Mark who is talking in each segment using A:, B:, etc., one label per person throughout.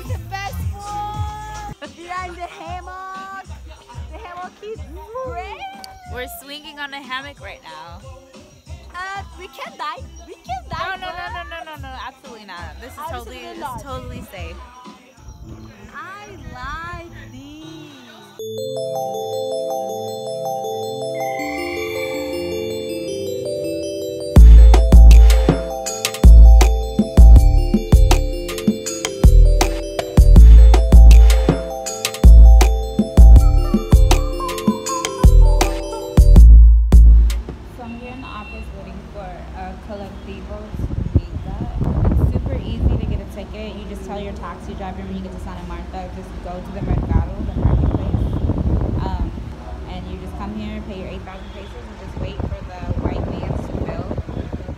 A: the best food. Behind the hammock. The hammock is great.
B: We're swinging on a hammock right now.
A: We can die. We can die.
B: No, absolutely not. This is totally safe.
A: I like these.
B: So I'm here in the office waiting for colectivos to Minca. It's super easy to get a ticket. You just tell your taxi driver when you get to Santa Marta, just go to the mercado, the marketplace, and you just come here, pay your 8,000 pesos, and just wait for the white vans to fill.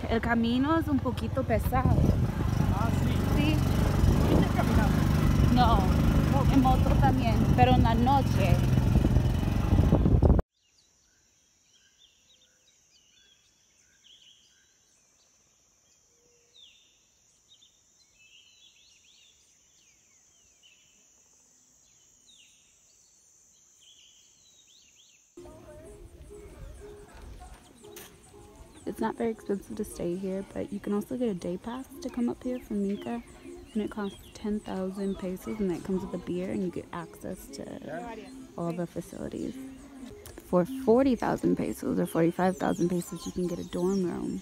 B: El camino es un poquito pesado.
C: Ah, sí.
B: Sí.
C: ¿Fuiste caminando?
B: No, en moto también, pero en la noche. It's not very expensive to stay here, but you can also get a day pass to come up here from Minca, and it costs 10,000 pesos, and that comes with a beer, and you get access to all the facilities. For 40,000 pesos or 45,000 pesos, you can get a dorm room.